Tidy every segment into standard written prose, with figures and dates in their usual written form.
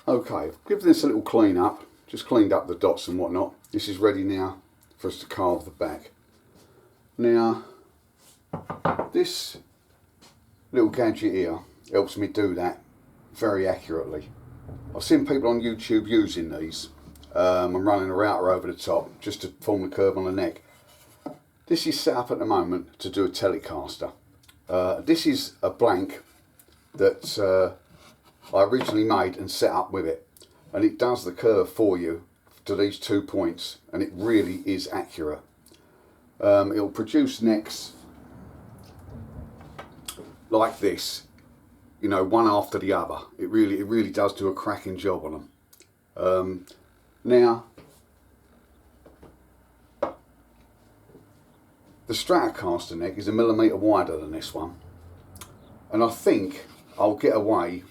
Okay, give this a little clean up, just cleaned up the dots and whatnot. This is ready now for us to carve the back. Now, this little gadget here helps me do that very accurately. I've seen people on YouTube using these and running a router over the top just to form the curve on the neck. This is set up at the moment to do a Telecaster. This is a blank that I originally made and set up with it, and it does the curve for you to these 2 points, and it really is accurate. It'll produce necks like this, you know, one after the other. It really does do a cracking job on them. Now, the Stratocaster neck is 1mm wider than this one, and I think I'll get away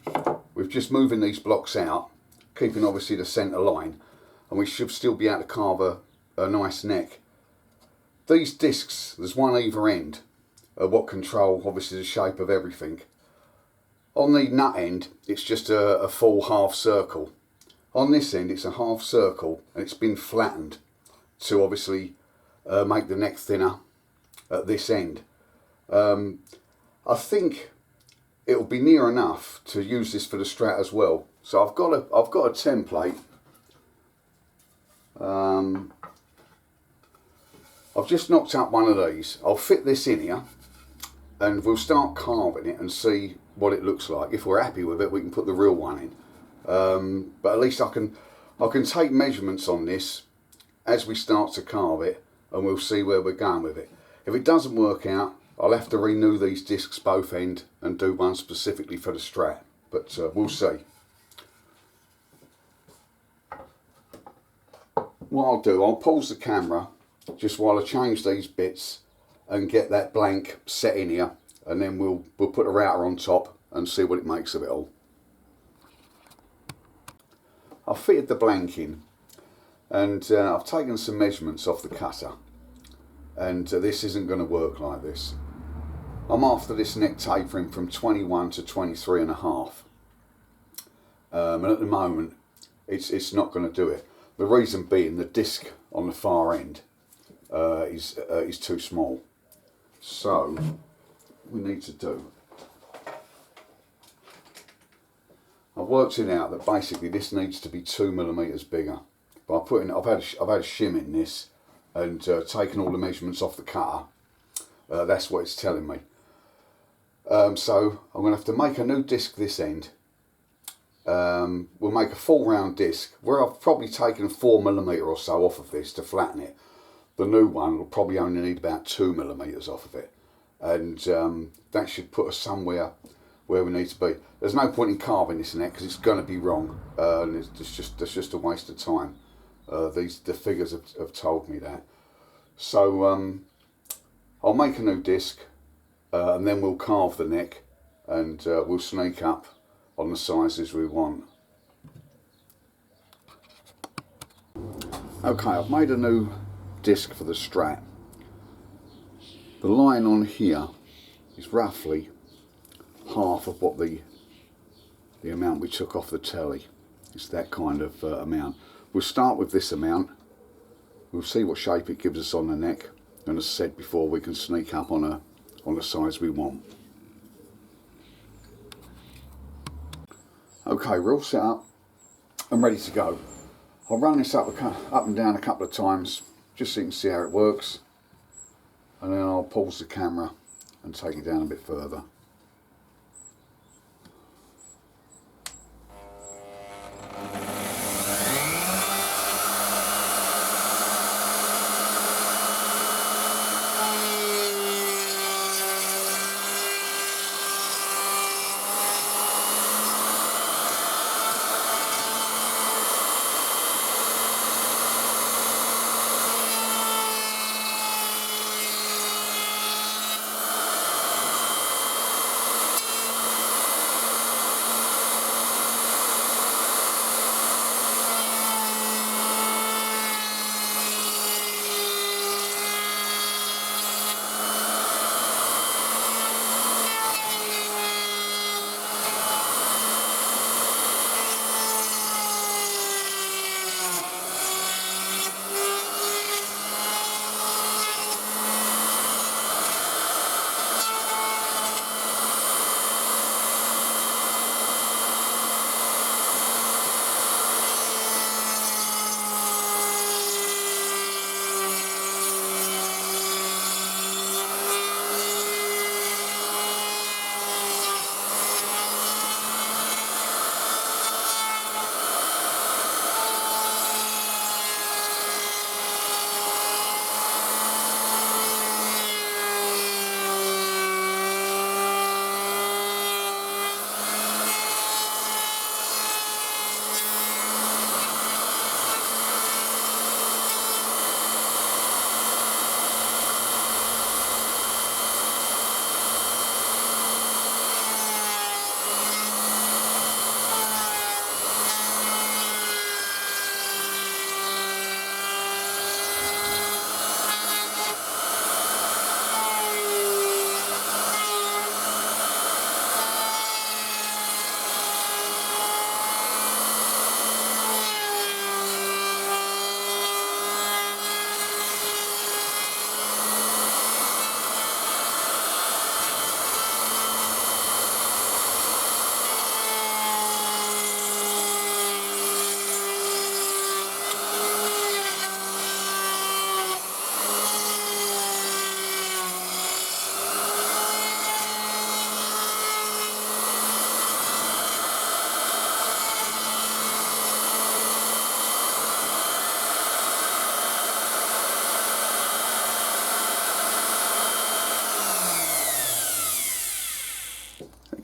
with just moving these blocks out, keeping obviously the centre line, and we should still be able to carve a nice neck. These discs, there's one either end, what control obviously the shape of everything. On the nut end, it's just a full half circle. On this end, it's a half circle, and it's been flattened to obviously make the neck thinner at this end. I think it'll be near enough to use this for the Strat as well. So I've got a template. I've just knocked up one of these. I'll fit this in here, and we'll start carving it and see what it looks like. If we're happy with it, we can put the real one in. But at least I can take measurements on this as we start to carve it, and we'll see where we're going with it. If it doesn't work out, I'll have to renew these discs both end and do one specifically for the Strat, but we'll see. What I'll do, I'll pause the camera just while I change these bits and get that blank set in here, and then we'll put a router on top and see what it makes of it all. I've fitted the blank in, and I've taken some measurements off the cutter, and this isn't going to work like this. I'm after this neck tapering from 21 to 23 and a half, and at the moment it's not going to do it. The reason being the disc on the far end is too small. So we need to do, I've worked it out that basically this needs to be 2mm bigger. By putting, I've had a shim in this and taken all the measurements off the cutter. That's what it's telling me. So I'm going to have to make a new disc this end. We'll make a full round disc where I've probably taken 4mm or so off of this to flatten it. The new one will probably only need about 2mm off of it, and that should put us somewhere where we need to be. There's no point in carving this neck because it's going to be wrong, and it's just a waste of time. The figures have told me that. So I'll make a new disc, and then we'll carve the neck, and we'll sneak up on the sizes we want. Okay, I've made a new disc for the Strat. The line on here is roughly half of what the amount we took off the telly. It's that kind of amount. We'll start with this amount. We'll see what shape it gives us on the neck, and as I said before, we can sneak up on the size we want. Okay, we're all set up and ready to go. I'll run this up and down a couple of times just so you can see how it works, and then I'll pause the camera and take it down a bit further.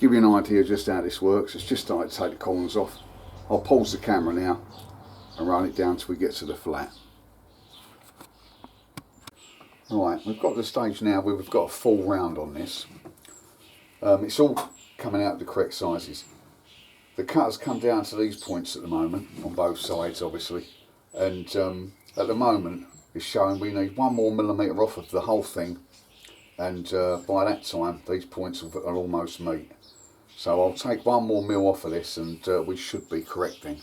give you an idea just how this works, it's just started to take the corners off. I'll pause the camera now and run it down till we get to the flat. Right, we've got to the stage now where we've got a full round on this. It's all coming out the correct sizes. The cutter's come down to these points at the moment, on both sides obviously, and at the moment it's showing we need 1 more millimetre off of the whole thing, and by that time these points will almost meet. So I'll take 1 more mil off of this and we should be correcting.